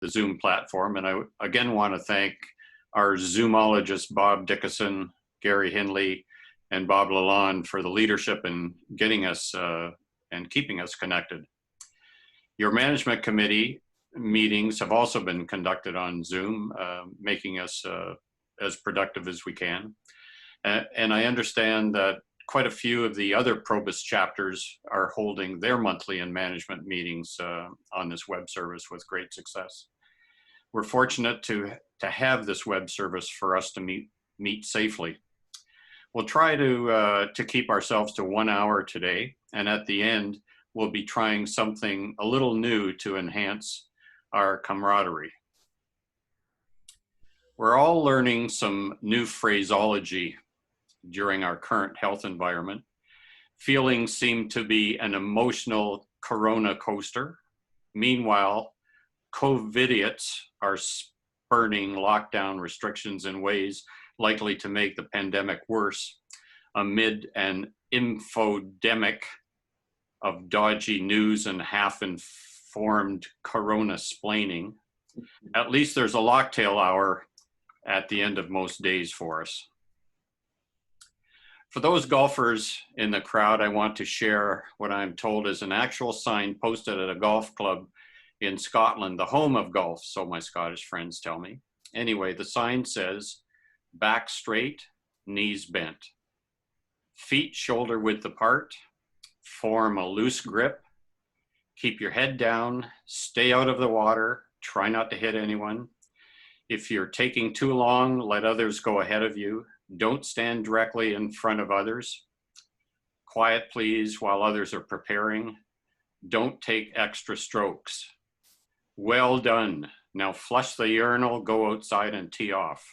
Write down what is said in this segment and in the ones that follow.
the Zoom platform. And I again want to thank our Zoomologists, Bob Dickinson, Gary Hindley, and Bob Lalonde for the leadership in getting us and keeping us connected. Your management committee meetings have also been conducted on Zoom, making us as productive as we can. And I understand that quite a few of the other PhoneBusters chapters are holding their monthly and management meetings on this web service with great success. We're fortunate to have this web service for us to meet safely. We'll try to keep ourselves to 1 hour today, and at the end, we'll be trying something a little new to enhance our camaraderie. We're all learning some new phraseology during our current health environment. Feelings seem to be an emotional corona coaster. Meanwhile, COVIDiots are spurning lockdown restrictions in ways likely to make the pandemic worse amid an infodemic of dodgy news and half-informed corona-splaining. At least there's a locktail hour at the end of most days for us. For those golfers in the crowd, I want to share what I'm told is an actual sign posted at a golf club in Scotland, the home of golf, so my Scottish friends tell me. Anyway, the sign says, back straight, knees bent. Feet shoulder width apart, form a loose grip, keep your head down, stay out of the water, try not to hit anyone. If you're taking too long, let others go ahead of you. Don't stand directly in front of others. Quiet, please, while others are preparing. Don't take extra strokes. Well done. Now flush the urinal, go outside and tee off.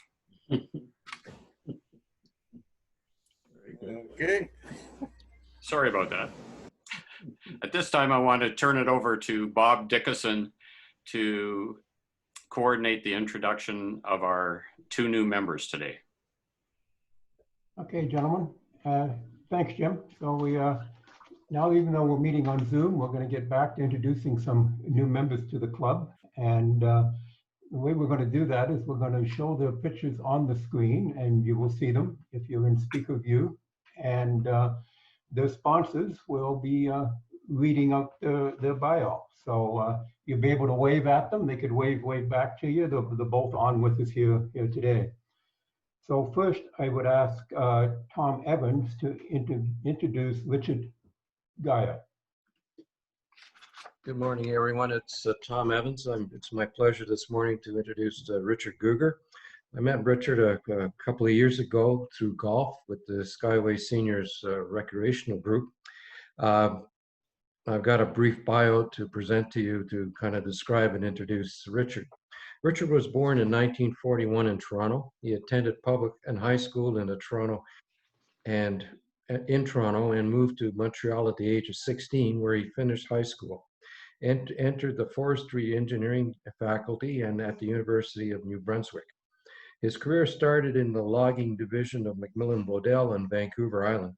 Okay. Sorry about that. At this time, I want to turn it over to Bob Dickinson to coordinate the introduction of our 2 new members today. Okay, gentlemen. Thanks, Jim. So we now, even though we're meeting on Zoom, we're going to get back to introducing some new members to the club. And the way we're going to do that is we're going to show the pictures on the screen, and you will see them if you're in speaker view. And their sponsors will be reading out their bio. So you'll be able to wave at them. They could wave back to you. They're both on with us here today. So first, I would ask Tom Evans to introduce Richard Geyer. Good morning, everyone. It's Tom Evans. It's my pleasure this morning to introduce Richard Guger. I met Richard a couple of years ago through golf with the Skyway Seniors recreational group. I've got a brief bio to present to you to kind of describe and introduce Richard. Richard was born in 1941 in Toronto. He attended public and high school in Toronto and moved to Montreal at the age of 16, where he finished high school and entered the forestry engineering faculty and at the University of New Brunswick. His career started in the logging division of Macmillan Bodell on Vancouver Island.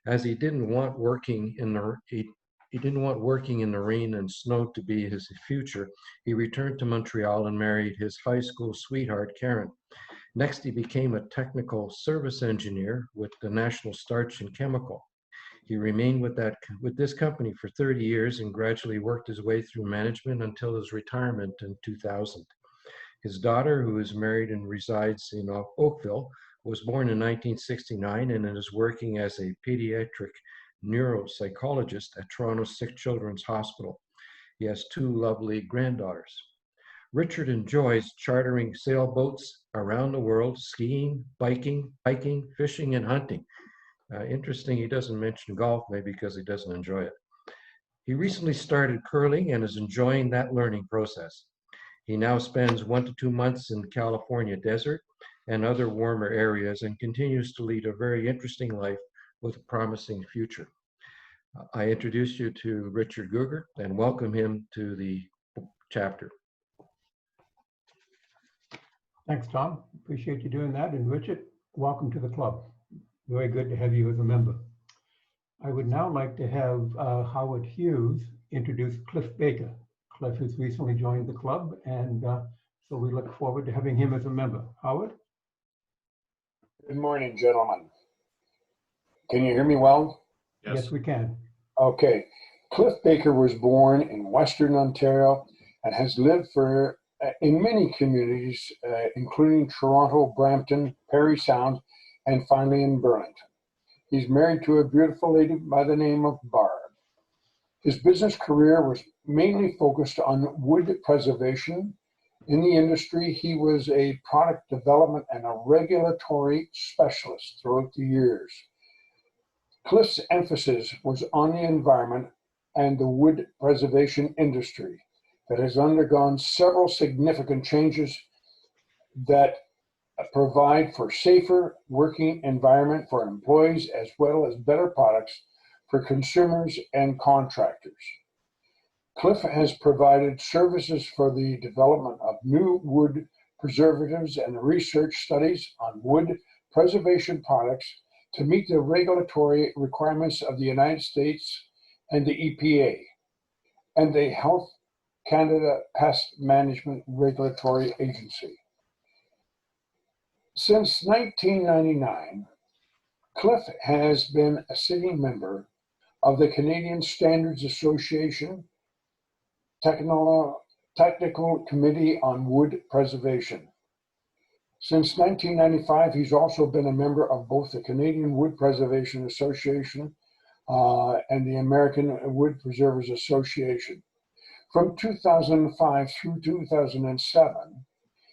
As he didn't want working in the rain and snow to be his future, he returned to Montreal and married his high school sweetheart, Karen. Next, he became a technical service engineer with the National Starch and Chemical. He remained with this company for 30 years and gradually worked his way through management until his retirement in 2000. His daughter, who is married and resides in Oakville, was born in 1969 and is working as a pediatric neuropsychologist at Toronto's Sick Children's Hospital. He has 2 lovely granddaughters. Richard enjoys chartering sailboats around the world, skiing, biking, hiking, fishing, and hunting. Interesting, he doesn't mention golf, maybe because he doesn't enjoy it. He recently started curling and is enjoying that learning process. He now spends 1 to 2 months in the California desert and other warmer areas and continues to lead a very interesting life with a promising future. I introduce you to Richard Guger and welcome him to the chapter. Thanks, Tom. Appreciate you doing that. And Richard, welcome to the club. Very good to have you as a member. I would now like to have Howard Hughes introduce Cliff Baker. Cliff has recently joined the club, and so we look forward to having him as a member. Howard? Good morning, gentlemen. Can you hear me well? Yes, we can. Okay. Cliff Baker was born in Western Ontario and has lived in many communities, including Toronto, Brampton, Parry Sound, and finally in Burlington. He's married to a beautiful lady by the name of Barb. His business career was mainly focused on wood preservation. In the industry, he was a product development and a regulatory specialist throughout the years. Cliff's emphasis was on the environment and the wood preservation industry that has undergone several significant changes that provide for safer working environment for employees as well as better products for consumers and contractors. Cliff has provided services for the development of new wood preservatives and research studies on wood preservation products to meet the regulatory requirements of the United States and the EPA and the Health Canada Pest Management Regulatory Agency. Since 1999, Cliff has been a sitting member of the Canadian Standards Association Technical Committee on Wood Preservation. Since 1995, he's also been a member of both the Canadian Wood Preservation Association and the American Wood Preservers Association. From 2005 through 2007,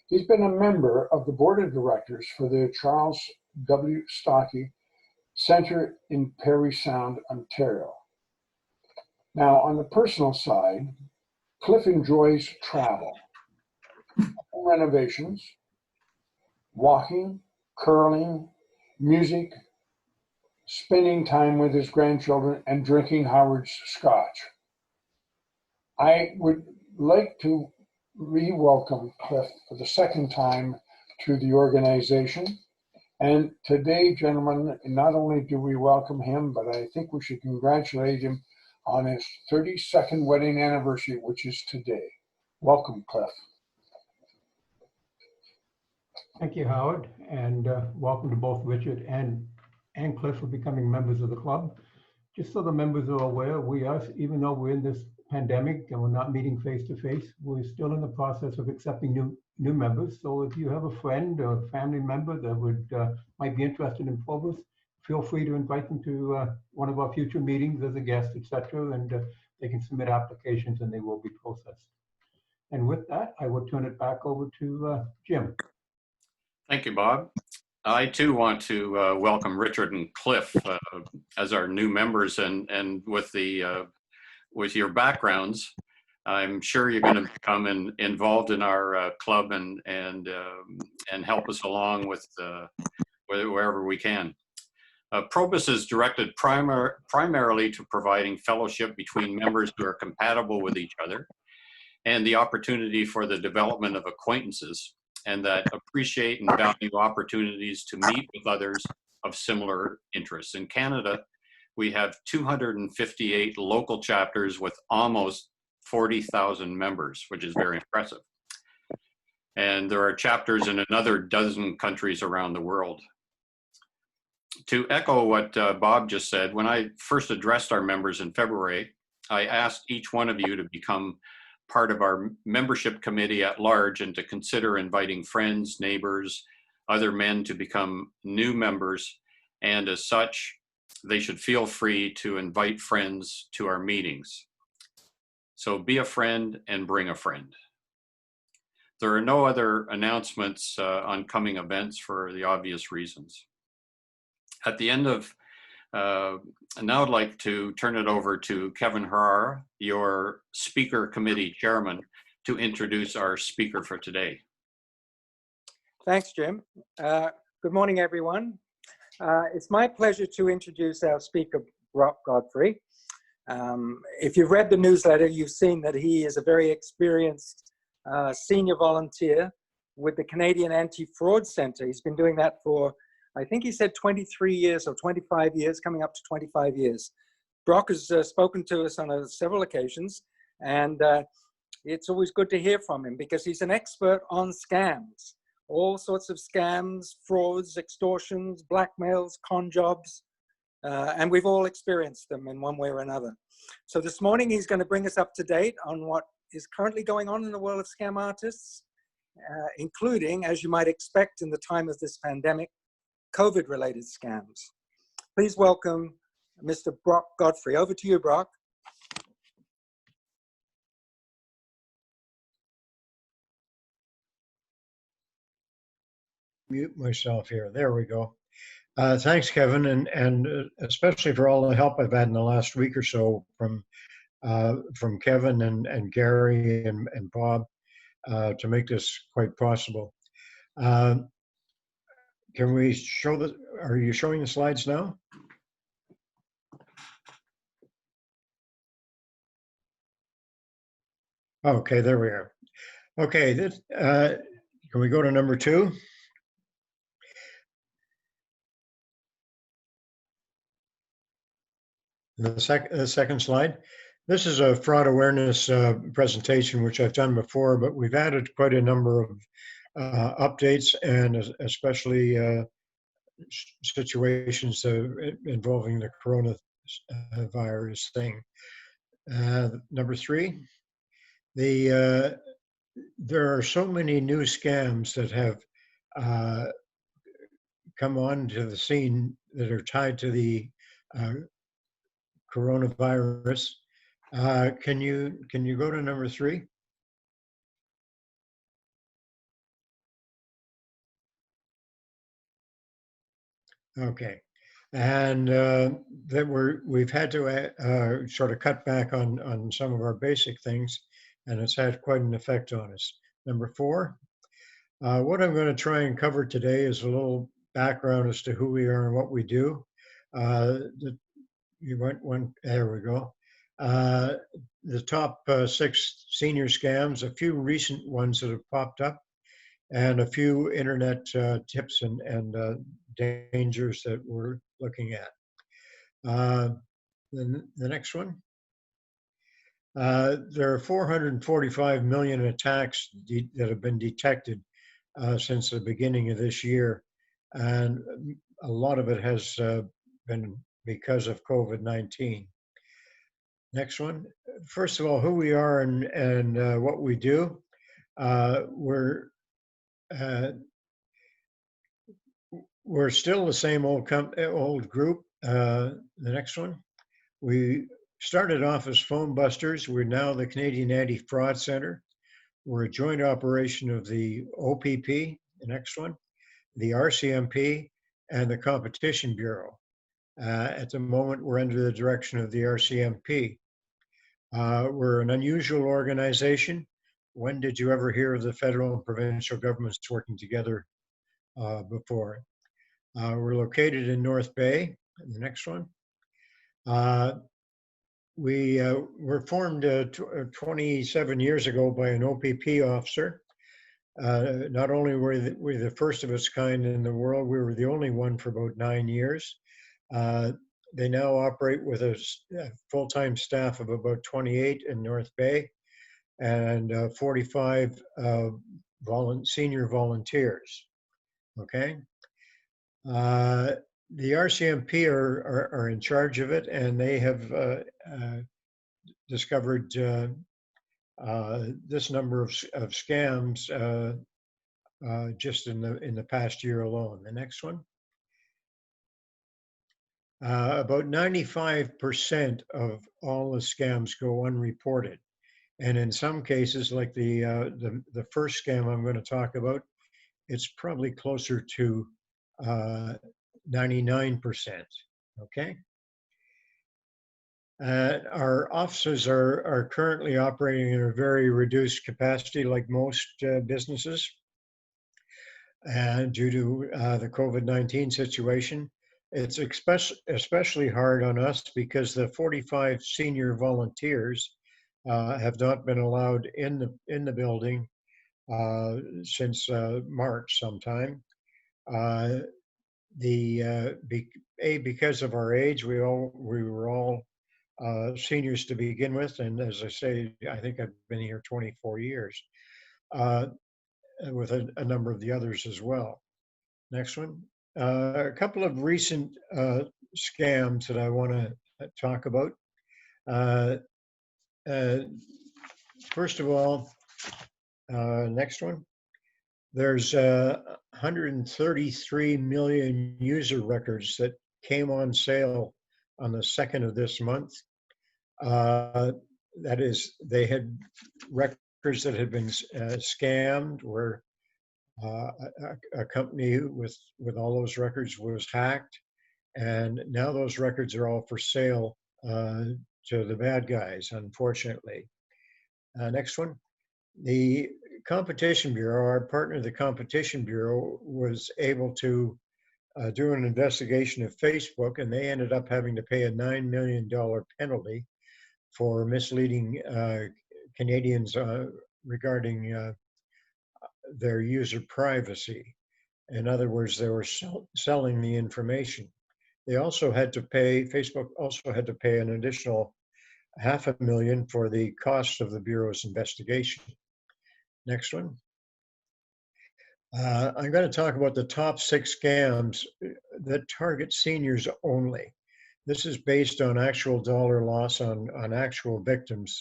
he's been a member of the board of directors for the Charles W. Stockey Center in Parry Sound, Ontario. Now, on the personal side, Cliff enjoys travel, home renovations, walking, curling, music, spending time with his grandchildren, and drinking Howard's Scotch. I would like to re-welcome Cliff for the second time to the organization. And today, gentlemen, not only do we welcome him, but I think we should congratulate him on his 32nd wedding anniversary, which is today. Welcome, Cliff. Thank you, Howard, and welcome to both Richard and Cliff for becoming members of the club. Just so the members are aware, even though we're in this pandemic and we're not meeting face-to-face, we're still in the process of accepting new members. So if you have a friend or family member that might be interested in PhoneBusters, feel free to invite them to one of our future meetings as a guest, etc., and they can submit applications and they will be processed. And with that, I will turn it back over to Jim. Thank you, Bob. I too want to welcome Richard and Cliff as our new members, and with your backgrounds, I'm sure you're going to become involved in our club and help us along with wherever we can. PhoneBusters is directed primarily to providing fellowship between members who are compatible with each other, and the opportunity for the development of acquaintances, and that appreciate and value opportunities to meet with others of similar interests. In Canada, we have 258 local chapters with almost 40,000 members, which is very impressive. And there are chapters in another dozen countries around the world. To echo what Bob just said, when I first addressed our members in February, I asked each one of you to become part of our membership committee at large and to consider inviting friends, neighbors, other men to become new members. And as such, they should feel free to invite friends to our meetings. So be a friend and bring a friend. There are no other announcements on coming events for the obvious reasons. At the end of, now I'd like to turn it over to Kevin Harrar, your speaker committee chairman, to introduce our speaker for today. Thanks, Jim. Good morning, everyone. It's my pleasure to introduce our speaker, Brock Godfrey. If you've read the newsletter, you've seen that he is a very experienced senior volunteer with the Canadian Anti-Fraud Centre. He's been doing that for, I think he said 23 years or 25 years, coming up to 25 years. Brock has spoken to us on several occasions, and it's always good to hear from him because he's an expert on scams, all sorts of scams, frauds, extortions, blackmails, con jobs, and we've all experienced them in one way or another. So this morning he's going to bring us up to date on what is currently going on in the world of scam artists, including, as you might expect in the time of this pandemic, COVID-related scams. Please welcome Mr. Brock Godfrey. Over to you, Brock. Mute myself here. There we go. Thanks, Kevin, and especially for all the help I've had in the last week or so from Kevin and Gary and Bob to make this quite possible. Can we show the? Are you showing the slides now? Okay, there we are. Okay, this, can we go to number 2? The second slide. This is a fraud awareness presentation, which I've done before, but we've added quite a number of updates and especially situations involving the coronavirus thing. Number 3, there are so many new scams that have come onto the scene that are tied to the coronavirus. Can you go to number 3? Okay, and that we've had to sort of cut back on some of our basic things, and it's had quite an effect on us. Number 4, what I'm going to try and cover today is a little background as to who we are and what we do. You went one, there we go. The top 6 senior scams, a few recent ones that have popped up, and a few internet tips and dangers that we're looking at. The next one. There are 445 million attacks that have been detected since the beginning of this year, and a lot of it has been because of COVID-19. Next one. First of all, who we are and what we do. We're still the same old group. The next one. We started off as PhoneBusters. We're now the Canadian Anti-Fraud Center. We're a joint operation of the OPP, the next one, the RCMP, and the Competition Bureau. At the moment, we're under the direction of the RCMP. We're an unusual organization. When did you ever hear of the federal and provincial governments working together before? We're located in North Bay. The next one. We were formed 27 years ago by an OPP officer. Not only were we the first of its kind in the world, we were the only one for about 9 years. They now operate with a full-time staff of about 28 in North Bay and 45 senior volunteers. Okay. The RCMP are in charge of it, and they have discovered this number of scams just in the past year alone. The next one. About 95% of all the scams go unreported, and in some cases, like the first scam I'm going to talk about, it's probably closer to 99%. Okay. Our offices are currently operating in a very reduced capacity, like most businesses, and due to the COVID-19 situation. It's especially hard on us because the 45 senior volunteers have not been allowed in the building since March sometime. Because of our age, we were all seniors to begin with. And as I say, I think I've been here 24 years uh, with a number of the others as well. Next one. A couple of recent scams that I want to talk about. First of all, next one. There's 133 million user records that came on sale on the 2nd of this month. That is, they had records that had been scammed, where a company with all those records was hacked, and now those records are all for sale to the bad guys, unfortunately. Next one. The Competition Bureau, our partner, the Competition Bureau, was able to do an investigation of Facebook, and they ended up having to pay a $9 million penalty for misleading Canadians regarding their user privacy. In other words, they were selling the information. They also had to pay, Facebook also had to pay an additional $500,000 for the cost of the Bureau's investigation. Next one. I'm going to talk about the top 6 scams that target seniors only. This is based on actual dollar loss on actual victims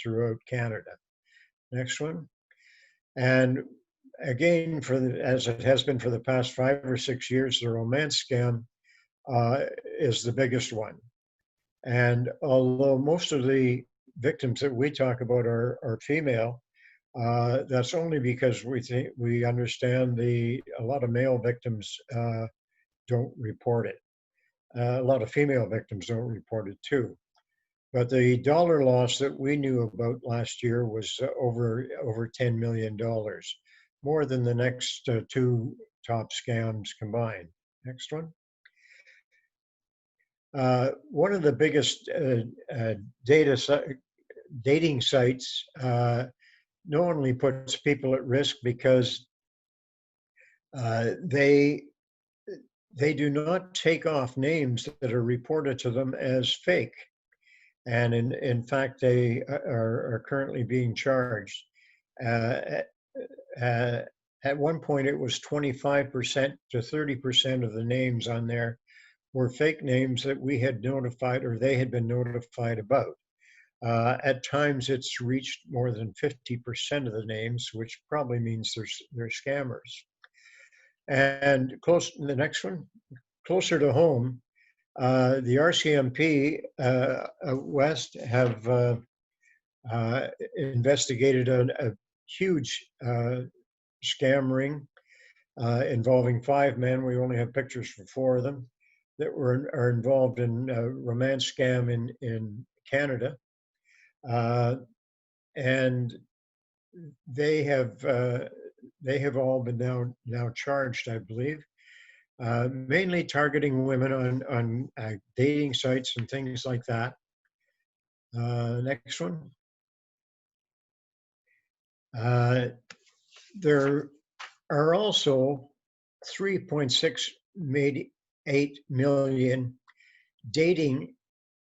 throughout Canada. Next one. And again, as it has been for the past 5 or 6 years, the romance scam is the biggest one. And although most of the victims that we talk about are female, that's only because we understand a lot of male victims don't report it. A lot of female victims don't report it too. But the dollar loss that we knew about last year was over $10 million, more than the next 2 top scams combined. Next one. One of the biggest dating sites knowingly puts people at risk because they do not take off names that are reported to them as fake. And in fact, they are currently being charged. At one point, it was 25% to 30% of the names on there were fake names that we had notified or they had been notified about. At times, it's reached more than 50% of the names, which probably means they're scammers. And the next one, closer to home, the RCMP West have investigated a huge scam ring involving 5 men. We only have pictures for 4 of them that are involved in a romance scam in Canada. And they have all been now charged, I believe, mainly targeting women on dating sites and things like that. Next one. There are also 3.68 million dating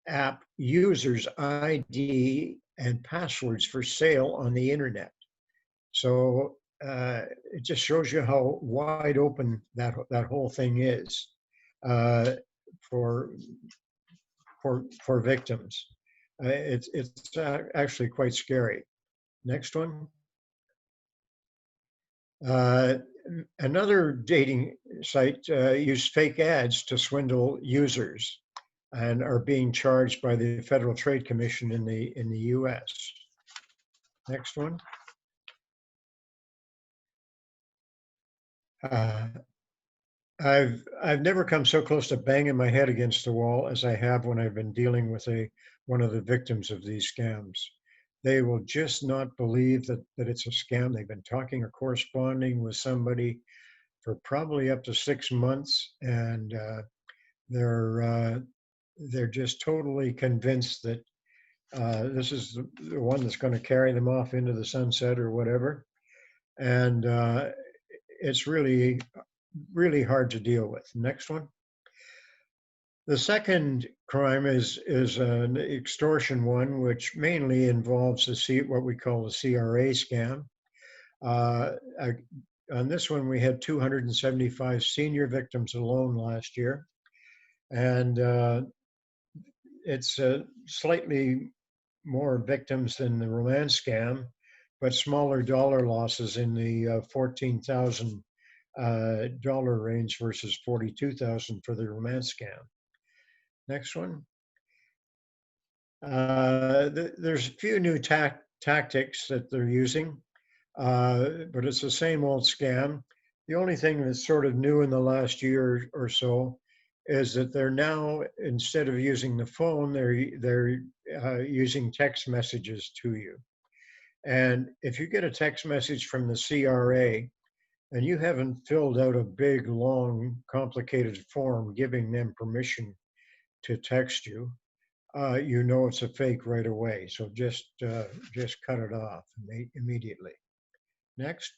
app users' ID and passwords for sale on the internet. So it just shows you how wide open that whole thing is for victims. It's actually quite scary. Next one. Another dating site used fake ads to swindle users and are being charged by the Federal Trade Commission in the US. Next one. I've never come so close to banging my head against the wall as I have when I've been dealing with one of the victims of these scams. They will just not believe that it's a scam. They've been talking or corresponding with somebody for probably up to 6 months, and they're just totally convinced that this is the one that's going to carry them off into the sunset or whatever. And it's really hard to deal with. Next one. The second crime is an extortion one, which mainly involves what we call the CRA scam. On this one, we had 275 senior victims alone last year, and it's slightly more victims than the romance scam, but smaller dollar losses in the $14,000 range versus $42,000 for the romance scam. Next one. There's a few new tactics that they're using, but it's the same old scam. The only thing that's sort of new in the last year or so is that they're now, instead of using the phone, they're using text messages to you. And if you get a text message from the CRA and you haven't filled out a big, long, complicated form giving them permission to text you, you know it's a fake right away. So just cut it off immediately. Next.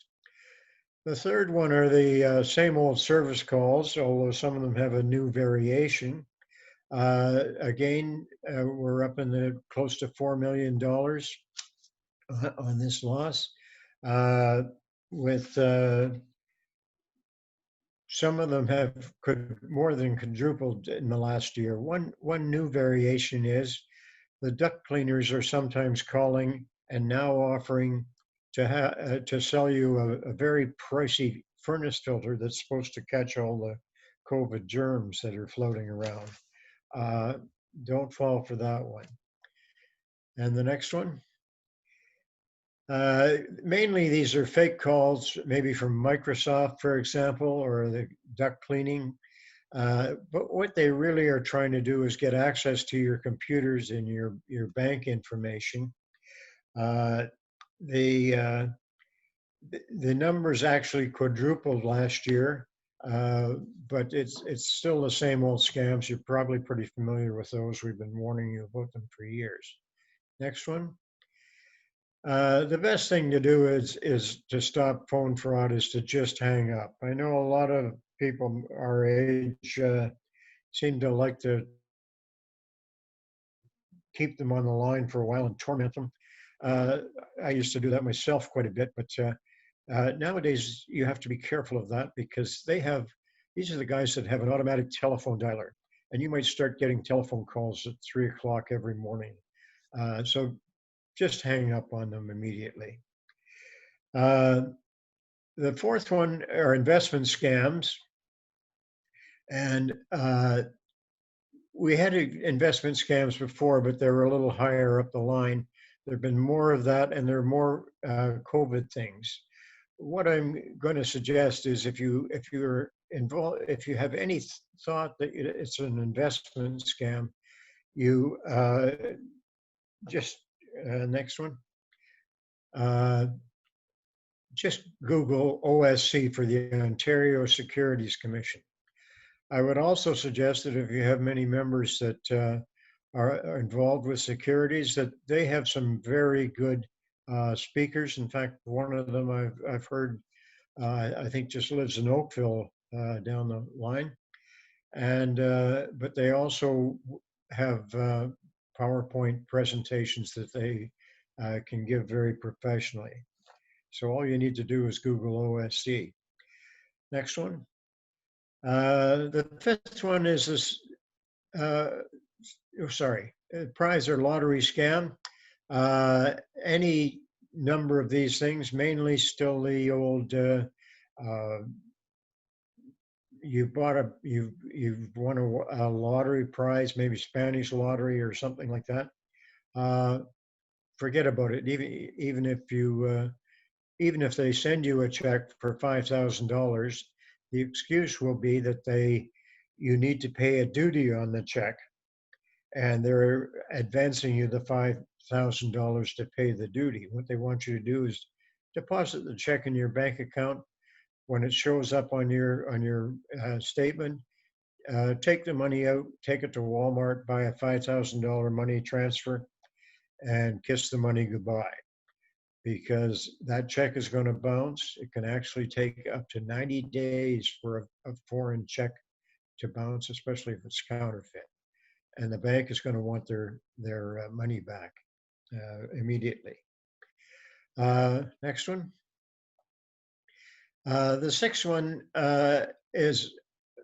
The third one are the same old service calls, although some of them have a new variation. Again, we're up in the close to $4 million on this loss, with some of them could more than quadrupled in the last year. One new variation is the duct cleaners are sometimes calling and now offering to sell you a very pricey furnace filter that's supposed to catch all the COVID germs that are floating around. Don't fall for that one. And the next one. Mainly these are fake calls, maybe from Microsoft, for example, or the duct cleaning. But what they really are trying to do is get access to your computers and your bank information. The numbers actually quadrupled last year, but it's still the same old scams. You're probably pretty familiar with those. We've been warning you about them for years. Next one. The best thing to do is to stop phone fraud is to just hang up. I know a lot of people our age seem to like to keep them on the line for a while and torment them. I used to do that myself quite a bit, but nowadays you have to be careful of that because these are the guys that have an automatic telephone dialer, and you might start getting telephone calls at 3 o'clock every morning. So just hang up on them immediately. The fourth one are investment scams. And we had investment scams before, but they were a little higher up the line. There have been more of that, and there are more COVID things. What I'm going to suggest is if you're involved, if you have any thought that it's an investment scam, you next one. Just Google OSC for the Ontario Securities Commission. I would also suggest that if you have many members that are involved with securities, that they have some very good speakers. In fact, one of them I've heard, I think just lives in Oakville down the line. And but they also have PowerPoint presentations that they can give very professionally. So all you need to do is Google OSC. Next one. The fifth one is this, prize or lottery scam. Any number of these things, mainly still the old, you've won a lottery prize, maybe Spanish lottery or something like that. Forget about it. Even if they send you a check for $5,000, the excuse will be that you need to pay a duty on the check, and they're advancing you the $5,000 to pay the duty. What they want you to do is deposit the check in your bank account. When it shows up on your statement, take the money out, take it to Walmart, buy a $5,000 money transfer, and kiss the money goodbye. Because that check is going to bounce. It can actually take up to 90 days for a foreign check to bounce, especially if it's counterfeit. And the bank is going to want their money back immediately. Next one. The sixth one is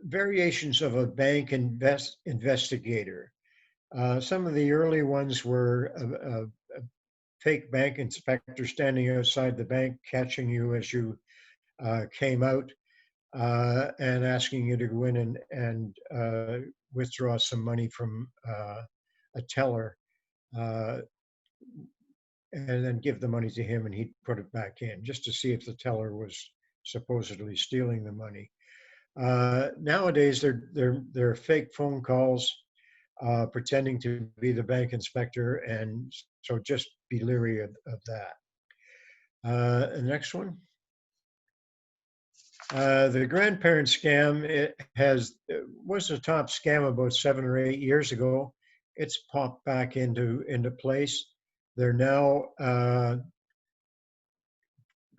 variations of a bank investigator. Some of the early ones were a fake bank inspector standing outside the bank, catching you as you came out and asking you to go in and withdraw some money from a teller and then give the money to him, and he'd put it back in just to see if the teller was supposedly stealing the money. Nowadays, they're fake phone calls pretending to be the bank inspector, and so just be leery of that. The next one. The grandparent scam was a top scam about 7 or 8 years ago. It's popped back into place. They're now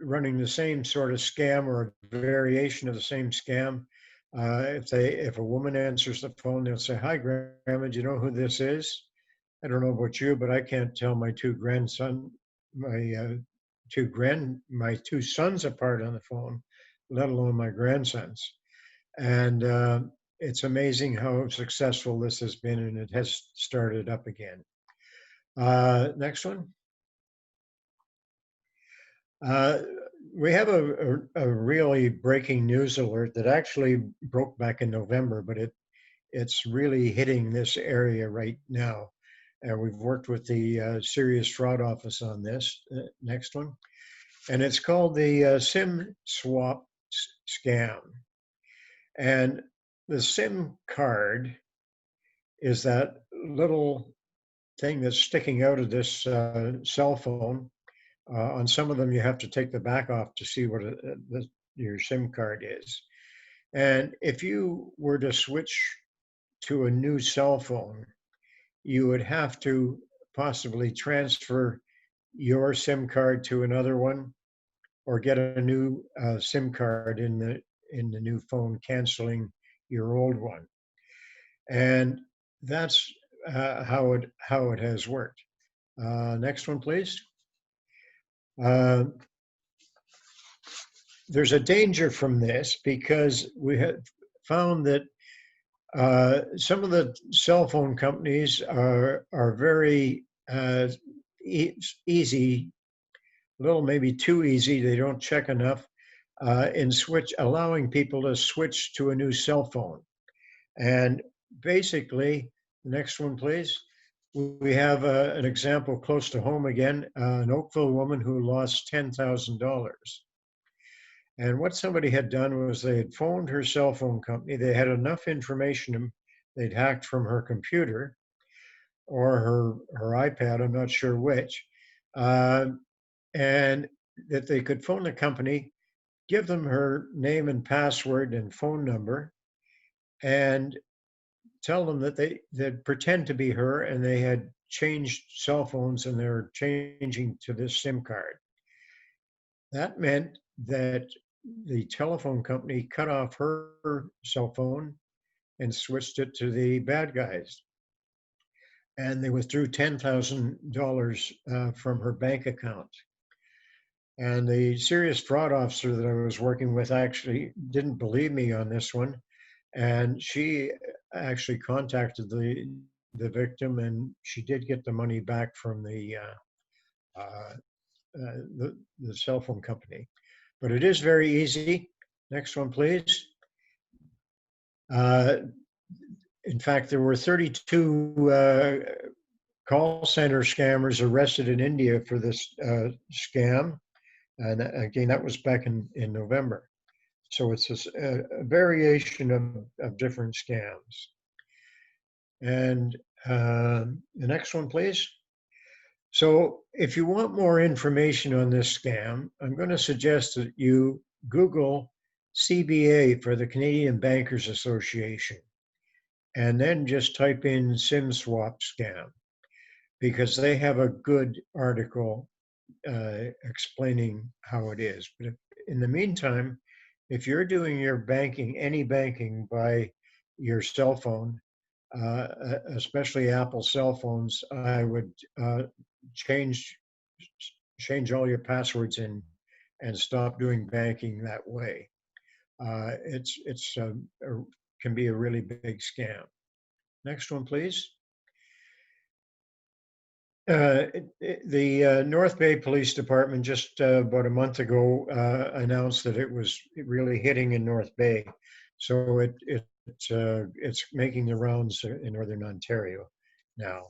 running the same sort of scam or a variation of the same scam. If a woman answers the phone, they'll say, "Hi, Grandma, do you know who this is? I don't know about you, but I can't tell my two sons apart on the phone, let alone my grandsons." And it's amazing how successful this has been, and it has started up again. Next one. We have a really breaking news alert that actually broke back in November, but it's really hitting this area right now. And we've worked with the Serious Fraud Office on this. Next one. And it's called the SIM swap scam. And the SIM card is that little thing that's sticking out of this cell phone. On some of them, you have to take the back off to see what your SIM card is. And if you were to switch to a new cell phone, you would have to possibly transfer your SIM card to another one, or get a new SIM card in the new phone, canceling your old one. And that's how it has worked. Next one, please. There's a danger from this because we have found that some of the cell phone companies are very easy, a little maybe too easy. They don't check enough in allowing people to switch to a new cell phone. And basically, next one, please. We have an example close to home again, an Oakville woman who lost $10,000. And what somebody had done was they had phoned her cell phone company. They had enough information they'd hacked from her computer or her iPad, I'm not sure which, and that they could phone the company, give them her name and password and phone number, and tell them that they'd pretend to be her, and they had changed cell phones and they're changing to this SIM card. That meant that the telephone company cut off her cell phone and switched it to the bad guys. And they withdrew $10,000 from her bank account. And the Serious Fraud Officer that I was working with actually didn't believe me on this one. And she actually contacted the victim, and she did get the money back from the cell phone company. But it is very easy. Next one, please. In fact, there were 32 call center scammers arrested in India for this scam. And again, that was back in November. So it's a variation of different scams. And the next one, please. So if you want more information on this scam, I'm going to suggest that you Google CBA for the Canadian Bankers Association, and then just type in SIM swap scam, because they have a good article explaining how it is. But in the meantime, if you're doing your banking, any banking by your cell phone, especially Apple cell phones, I would change all your passwords and stop doing banking that way. It's can be a really big scam. Next one, please. The North Bay Police Department just about a month ago announced that it was really hitting in North Bay, so it's making the rounds in Northern Ontario now.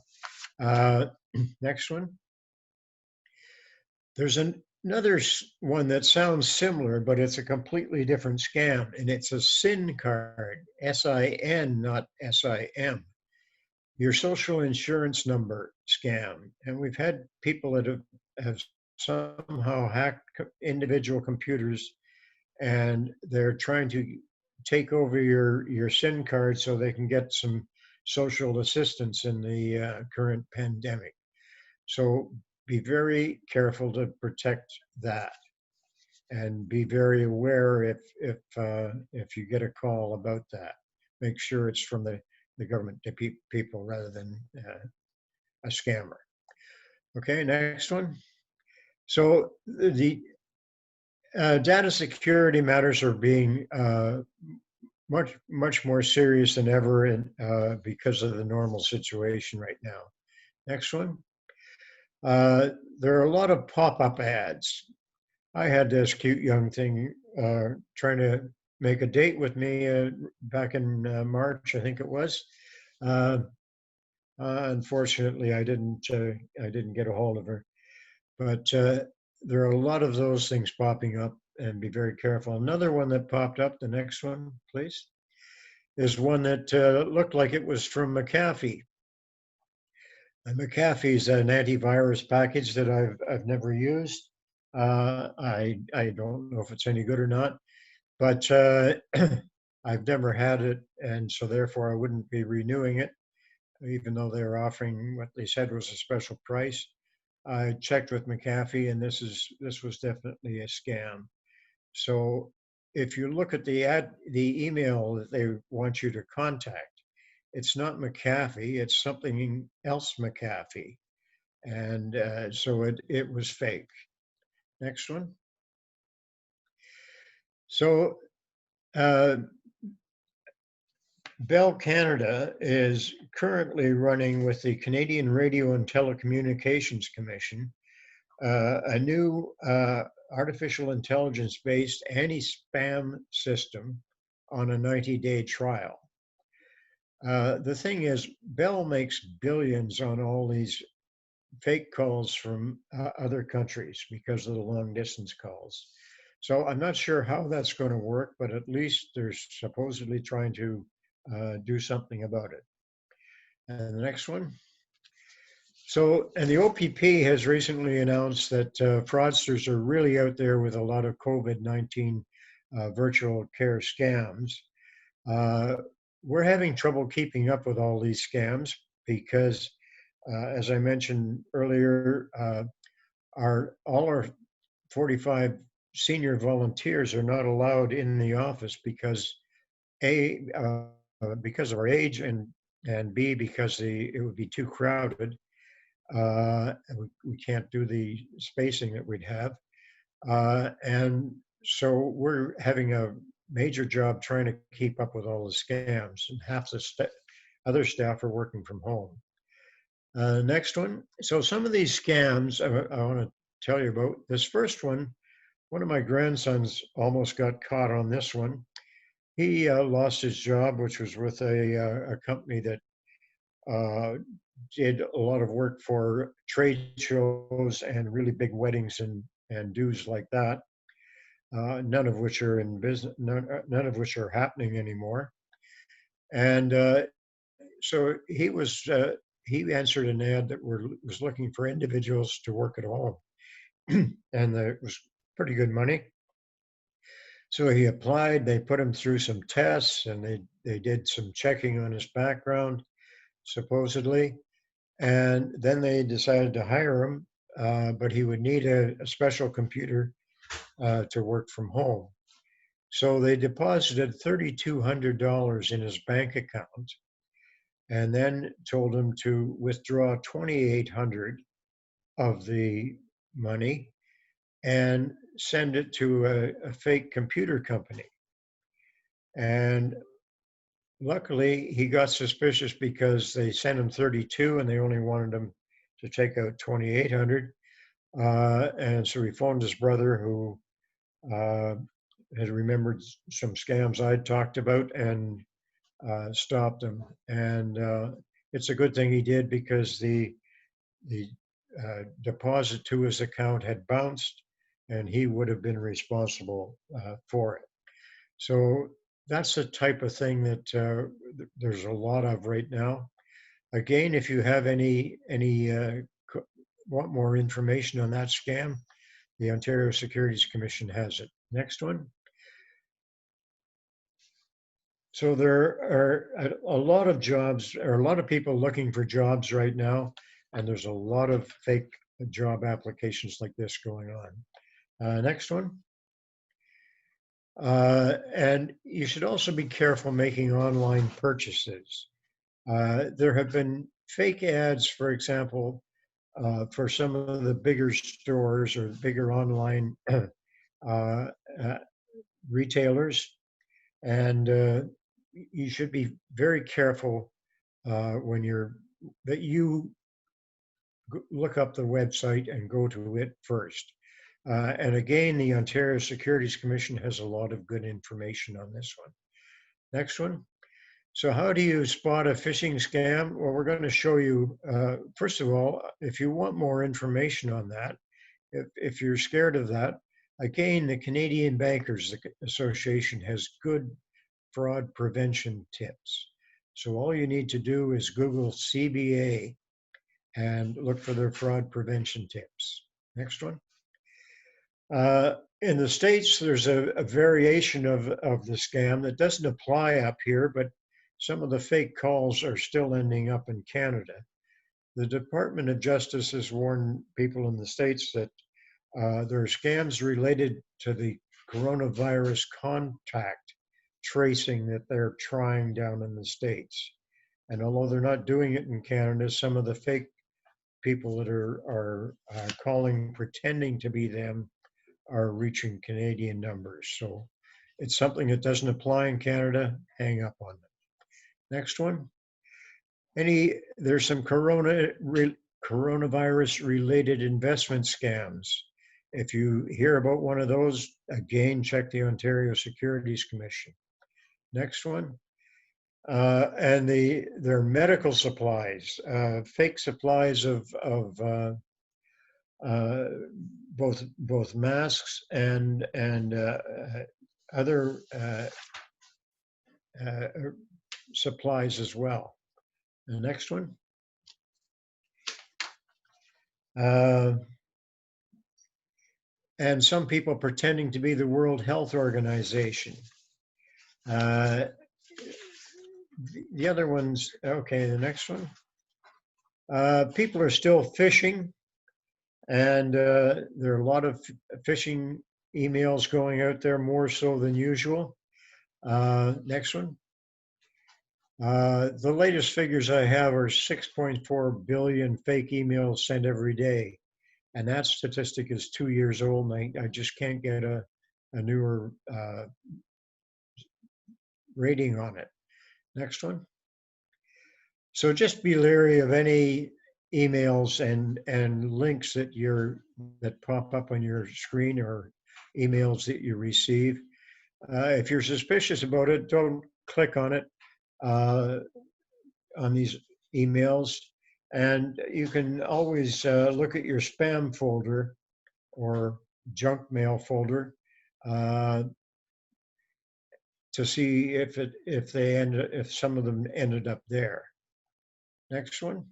Next one. There's another one that sounds similar, but it's a completely different scam, and it's a SIN card, S-I-N, not S-I-M. Your social insurance number scam. And we've had people that have somehow hacked individual computers, and they're trying to take over your SIN card so they can get some social assistance in the current pandemic. So be very careful to protect that, and be very aware if you get a call about that. Make sure it's from the government people rather than a scammer. Okay, next one. So the data security matters are being much more serious than ever, because of the normal situation right now. Next one. There are a lot of pop-up ads. I had this cute young thing trying to make a date with me back in March, I think it was. Unfortunately, I didn't get a hold of her. But there are a lot of those things popping up, and be very careful. Another one that popped up, the next one, please, is one that looked like it was from McAfee. And McAfee's an antivirus package that I've never used. I don't know if it's any good or not, but I've never had it, and so therefore I wouldn't be renewing it, even though they're offering what they said was a special price. I checked with McAfee, and this was definitely a scam. So if you look at the email that they want you to contact, it's not McAfee, it's something else McAfee. And so it was fake. Next one. So Bell Canada is currently running with the Canadian Radio and Telecommunications Commission a new artificial intelligence-based anti-spam system on a 90-day trial. The thing is, Bell makes billions on all these fake calls from other countries because of the long distance calls. So I'm not sure how that's going to work, but at least they're supposedly trying to do something about it. And the next one. So, and the OPP has recently announced that fraudsters are really out there with a lot of COVID-19 virtual care scams. We're having trouble keeping up with all these scams because, as I mentioned earlier, all our 45 senior volunteers are not allowed in the office because because of our age, and B, because it would be too crowded. We can't do the spacing that we'd have. And so we're having a major job trying to keep up with all the scams, and half the other staff are working from home. Next one. So some of these scams I want to tell you about. This first one of my grandsons almost got caught on this one. He lost his job, which was with a company that did a lot of work for trade shows and really big weddings and dues like that. None of which are in business, none of which are happening anymore. And so he answered an ad that was looking for individuals to work at home, and it was pretty good money. So he applied. They put him through some tests, and they did some checking on his background, supposedly, and then they decided to hire him, but he would need a special computer to work from home. So they deposited $3,200 in his bank account and then told him to withdraw $2,800 of the money and send it to a fake computer company. And luckily, he got suspicious because they sent him 32 and they only wanted him to take out 2,800. And so he phoned his brother, who had remembered some scams I'd talked about, and stopped him. And it's a good thing he did, because the deposit to his account had bounced and he would have been responsible for it. So that's the type of thing that there's a lot of right now. Again, if you have any want more information on that scam, the Ontario Securities Commission has it. Next one. So there are a lot of jobs, or a lot of people looking for jobs right now, and there's a lot of fake job applications like this going on. Next one. And you should also be careful making online purchases. There have been fake ads, for example, for some of the bigger stores or bigger online retailers. And you should be very careful when you look up the website and go to it first. And again, the Ontario Securities Commission has a lot of good information on this one. Next one. So how do you spot a phishing scam? Well, we're going to show you, first of all, if you want more information on that, if you're scared of that, again, the Canadian Bankers Association has good fraud prevention tips. So all you need to do is Google CBA and look for their fraud prevention tips. Next one. In the States, there's a variation of the scam that doesn't apply up here, but some of the fake calls are still ending up in Canada. The Department of Justice has warned people in the States that there are scams related to the coronavirus contact tracing that they're trying down in the States. And although they're not doing it in Canada, some of the fake people that are calling, pretending to be them, are reaching Canadian numbers. So it's something that doesn't apply in Canada. Hang up on them. Next one. There's some coronavirus related investment scams. If you hear about one of those, again, check the Ontario Securities Commission. Next one. And they're medical supplies, fake supplies of both masks and other supplies as well. The next one. And some people pretending to be the World Health Organization. The other ones, okay, the next one. People are still phishing, and there are a lot of phishing emails going out there, more so than usual. Next one. The latest figures I have are 6.4 billion fake emails sent every day. And that statistic is 2 years old, and I just can't get a newer rating on it. Next one. So just be leery of any emails and links that pop up on your screen, or emails that you receive. If you're suspicious about it, don't click on it, on these emails. And you can always look at your spam folder or junk mail folder to see if some of them ended up there. Next one.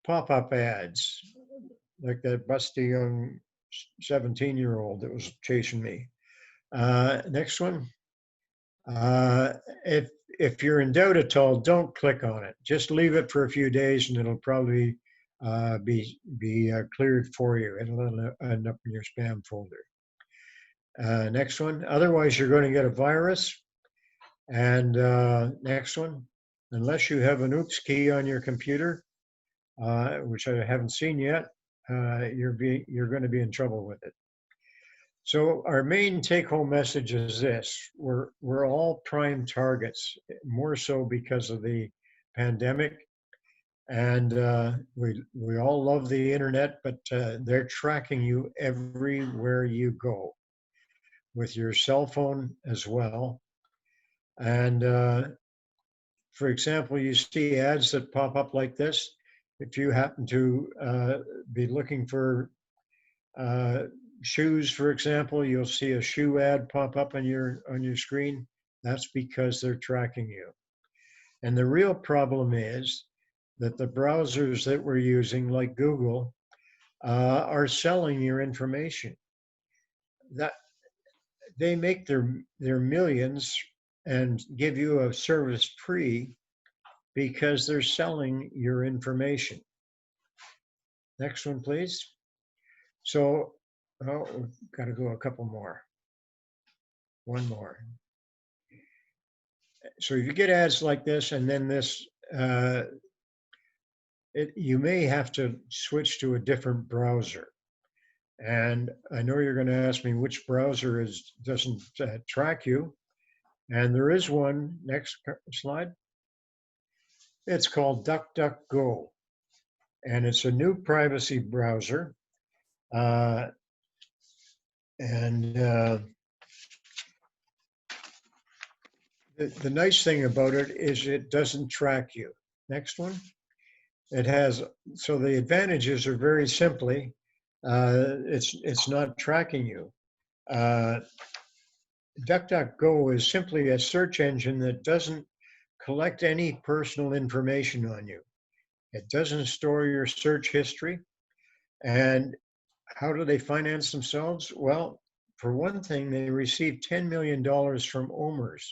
Pop-up ads, like that busty young 17-year-old that was chasing me. Next one. If you're in doubt at all, don't click on it. Just leave it for a few days, and it'll probably be cleared for you. It'll end up in your spam folder. Next one. Otherwise, you're going to get a virus. And next one. Unless you have an oops key on your computer, which I haven't seen yet, you're going to be in trouble with it. So our main take-home message is this: we're all prime targets, more so because of the pandemic, and we all love the internet, but they're tracking you everywhere you go, with your cell phone as well. And for example, you see ads that pop up like this. If you happen to be looking for shoes, for example, you'll see a shoe ad pop up on your screen. That's because they're tracking you. And the real problem is that the browsers that we're using, like Google, are selling your information. That they make their millions and give you a service free because they're selling your information. Next one, please. So, oh, we've got to go a couple more. One more. So if you get ads like this, and then this, you may have to switch to a different browser. And I know you're going to ask me which browser doesn't track you. And there is one. Next slide. It's called DuckDuckGo. And it's a new privacy browser. The nice thing about it is it doesn't track you. Next one. It has, so the advantages are very simply, it's not tracking you. DuckDuckGo is simply a search engine that doesn't collect any personal information on you. It doesn't store your search history. And how do they finance themselves? Well, for one thing, they received $10 million from OMERS,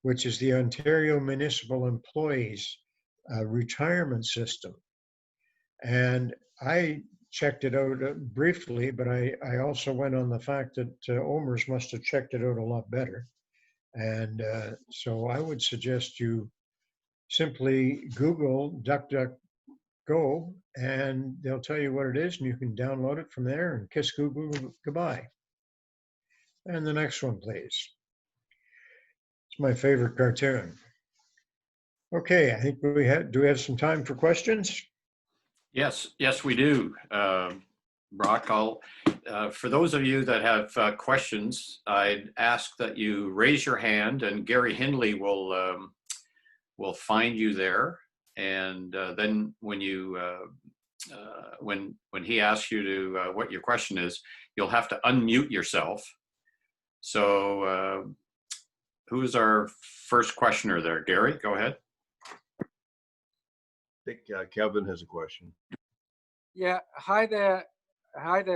which is the Ontario Municipal Employees Retirement System. And I checked it out briefly, but I also went on the fact that OMERS must have checked it out a lot better. And so I would suggest you simply Google DuckDuckGo, and they'll tell you what it is, and you can download it from there and kiss Google goodbye. And the next one, please. It's my favorite cartoon. Okay, I think do we have some time for questions? Yes, we do. Brock, for those of you that have questions, I'd ask that you raise your hand, and Gary Hindley will find you there. And then when you when he asks you to what your question is, you'll have to unmute yourself. So who's our first questioner there? Gary, go ahead. I think Kevin has a question. Yeah, hi there,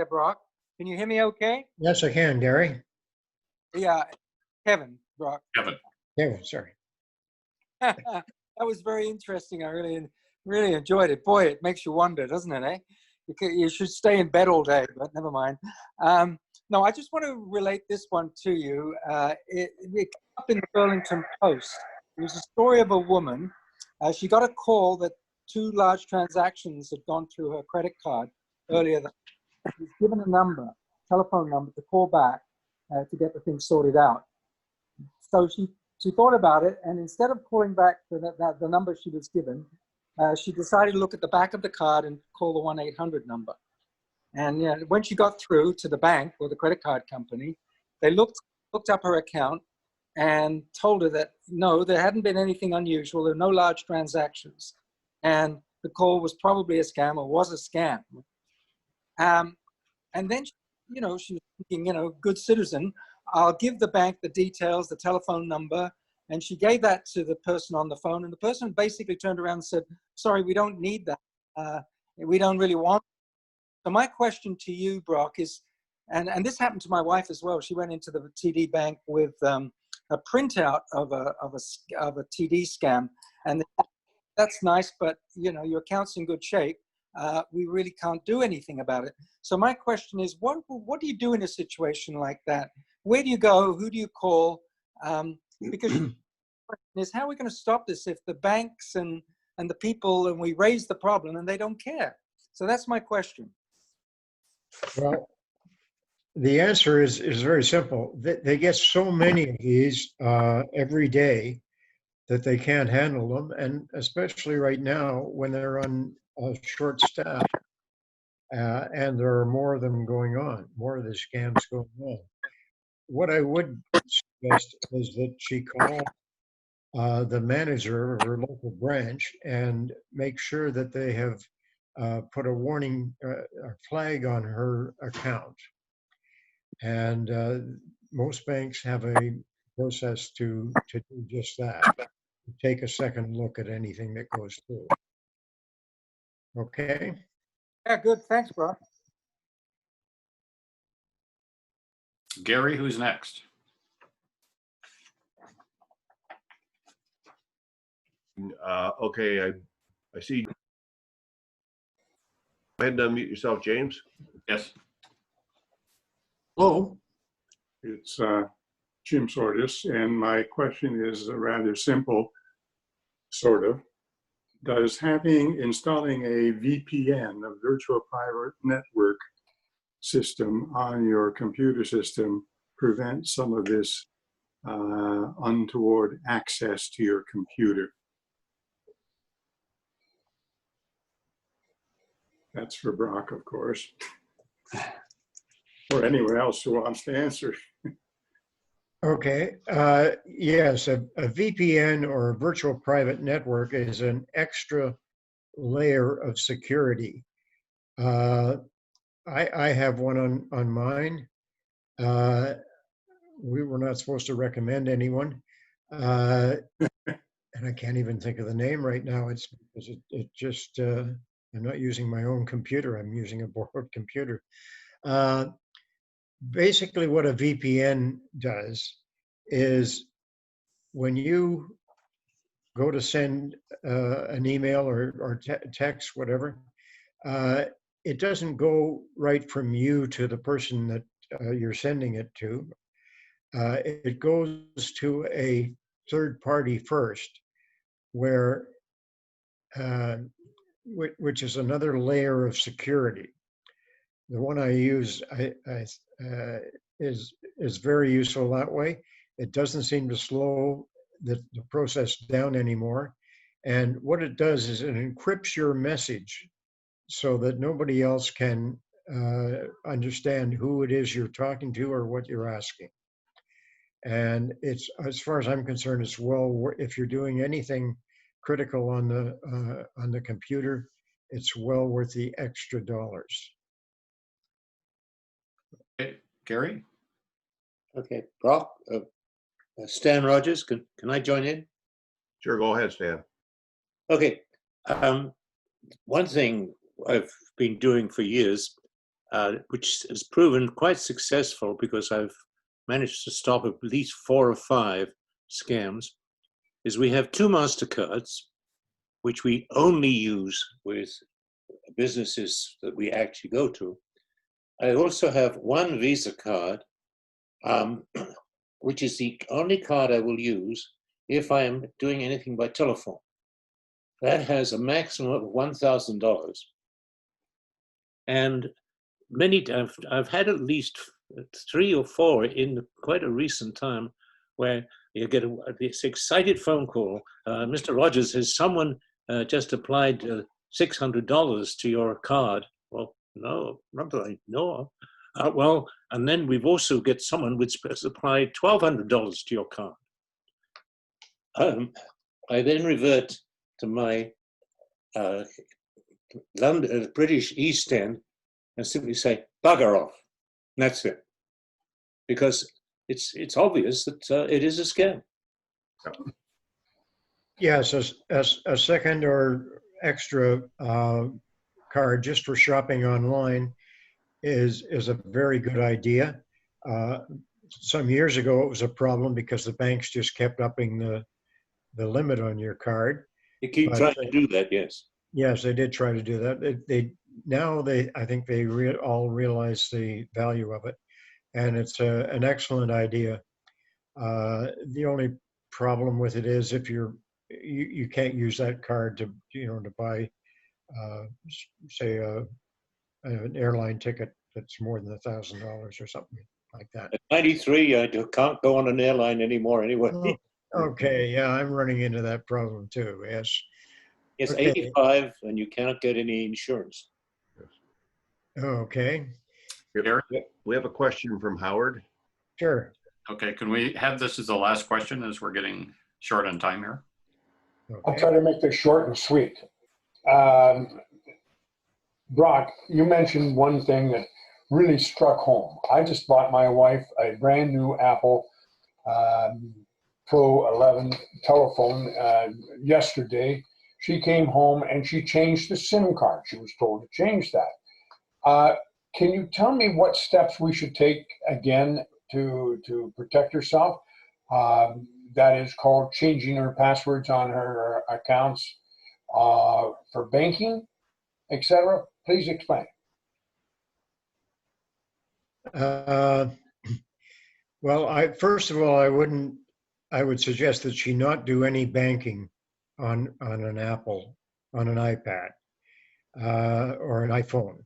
Brock. Can you hear me okay? Yes, I can, Gary. Yeah, Kevin, Brock. Kevin, sorry. That was very interesting. I really enjoyed it. Boy, it makes you wonder, doesn't it, eh? You should stay in bed all day, but never mind. No, I just want to relate this one to you. It came up in the Burlington Post. It was a story of a woman. She got a call that 2 large transactions had gone through her credit card earlier. She was given a number, telephone number, to call back to get the thing sorted out. So she thought about it, and instead of calling back the number she was given, she decided to look at the back of the card and call the 1-800 number. And when she got through to the bank or the credit card company, they looked up her account and told her that no, there hadn't been anything unusual. There were no large transactions, and the call was probably a scam or was a scam. And then, she was thinking, good citizen, I'll give the bank the details, the telephone number. And she gave that to the person on the phone. And the person basically turned around and said, sorry, we don't need that. We don't really want it. So my question to you, Brock, is, and this happened to my wife as well. She went into the TD bank with a printout of a TD scam. And that's nice, but your account's in good shape. We really can't do anything about it. So my question is, what do you do in a situation like that where do you go? Who do you call? Because the question is, how are we going to stop this if the banks and the people, and we raise the problem and they don't care? So that's my question. Well, the answer is very simple. They get so many of these every day that they can't handle them, and especially right now when they're on short staff, and there are more of them going on, more of the scams going on. What I would suggest is that she call the manager of her local branch and make sure that they have put a warning, a flag on her account. And most banks have a process to do just that. Take a second look at anything that goes through. Okay. Yeah, good. Thanks, Brock. Gary, who's next? Okay, I see. Go ahead and unmute yourself, James. Yes. Hello, it's Jim Sortis, and my question is rather simple, sort of. Does installing a VPN, a virtual private network system on your computer system, prevent some of this untoward access to your computer? That's for Brock, of course. Or anyone else who wants to answer. Okay. Yes, a VPN or a virtual private network is an extra layer of security. I have one on mine. We were not supposed to recommend anyone. And I can't even think of the name right now. It's because it just, I'm not using my own computer. I'm using a borrowed computer. Basically what a VPN does is when you go to send an email or text, whatever, it doesn't go right from you to the person that you're sending it to. It goes to a third party first, where which is another layer of security. The one I use is very useful that way. It doesn't seem to slow the process down anymore. And what it does is it encrypts your message so that nobody else can understand who it is you're talking to or what you're asking. And it's, as far as I'm concerned, it's if you're doing anything critical on the computer, it's well worth the extra dollars. Okay. Gary? Okay, Brock, Stan Rogers, can I join in? Sure, go ahead, Stan. Okay, one thing I've been doing for years, which has proven quite successful because I've managed to stop at least 4 or 5 scams, is we have 2 MasterCards, which we only use with businesses that we actually go to. I also have 1 Visa card, which is the only card I will use if I am doing anything by telephone. That has a maximum of $1,000. And I've had at least 3 or 4 in quite a recent time where you get this excited phone call. Mr. Rogers, has someone just applied $600 to your card? Well, no, not that I know of. Well, and then we've also got someone which applied $1,200 to your card. I then revert to my London, British East End and simply say, bugger off. And that's it. Because it's obvious that it is a scam. Yes, a second or extra card just for shopping online is a very good idea. Some years ago, it was a problem because the banks just kept upping the limit on your card. You keep trying to do that, yes. Yes, they did try to do that. I think they all realize the value of it, and it's an excellent idea. The only problem with it is if you can't use that card to to buy say an airline ticket that's more than $1,000 or something like that. At 93, I can't go on an airline anymore anyway. Oh, okay, yeah, I'm running into that problem too. Yes. It's Okay. 85 and you cannot get any insurance. Okay. Gary? We have a question from Howard. Sure. Okay, can we have this as the last question as we're getting short on time here? I'll Okay. try to make this short and sweet. Brock, you mentioned one thing that really struck home. I just bought my wife a brand new Apple Pro 11 telephone yesterday. She came home and she changed the SIM card. She was told to change that. Can you tell me what steps we should take again to protect herself? That is called changing her passwords on her accounts for banking, etc. Please explain. Well, first of all, I would suggest that she not do any banking on an Apple, on an iPad, or an iPhone,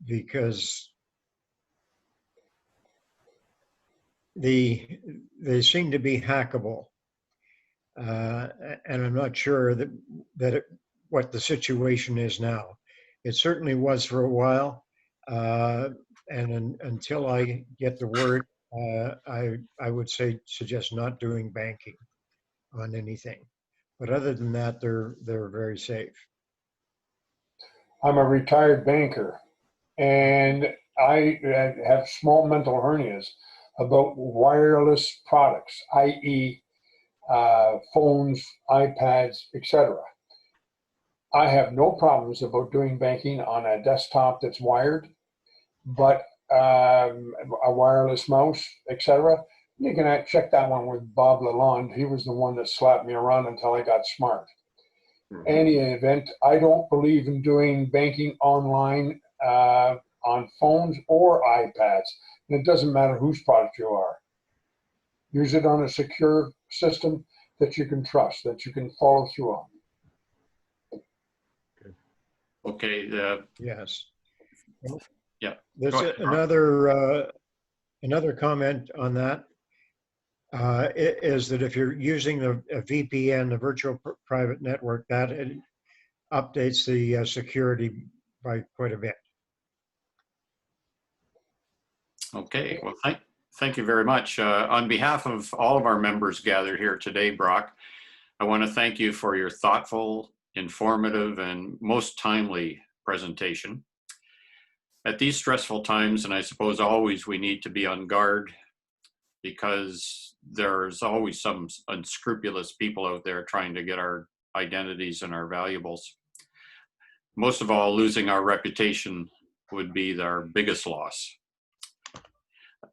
because they seem to be hackable, and I'm not sure what the situation is now. It certainly was for a while, and until I get the word, I would suggest not doing banking on anything. But other than that, they're very safe. I'm a retired banker, and I have small mental hernias about wireless products, i.e., phones, iPads, etc. I have no problems about doing banking on a desktop that's wired, but a wireless mouse, etc. You can check that one with Bob Lalonde. He was the one that slapped me around until I got smart. Any event, I don't believe in doing banking online on phones or iPads. And it doesn't matter whose product you are. Use it on a secure system that you can trust, that you can follow through on. Okay. Yes. Yeah. There's Go ahead. another comment on that. Is that if you're using a VPN, the virtual private network, that it updates the security by quite a bit. Okay, well, thank you very much. On behalf of all of our members gathered here today, Brock, I want to thank you for your thoughtful, informative, and most timely presentation. At these stressful times, and I suppose always, we need to be on guard because there's always some unscrupulous people out there trying to get our identities and our valuables. Most of all, losing our reputation would be our biggest loss.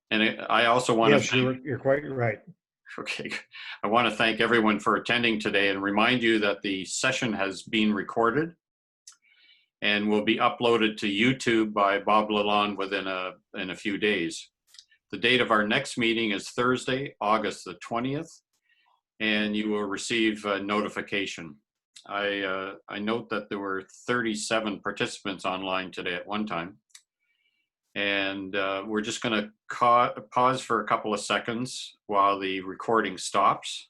And I also want to thank, you're quite right. Okay, I want to thank everyone for attending today and remind you that the session has been recorded and will be uploaded to YouTube by Bob Lalonde in a few days. The date of our next meeting is Thursday, August the 20th, and you will receive a notification. I note that there were 37 participants online today at one time. And we're just going to pause for a couple of seconds while the recording stops.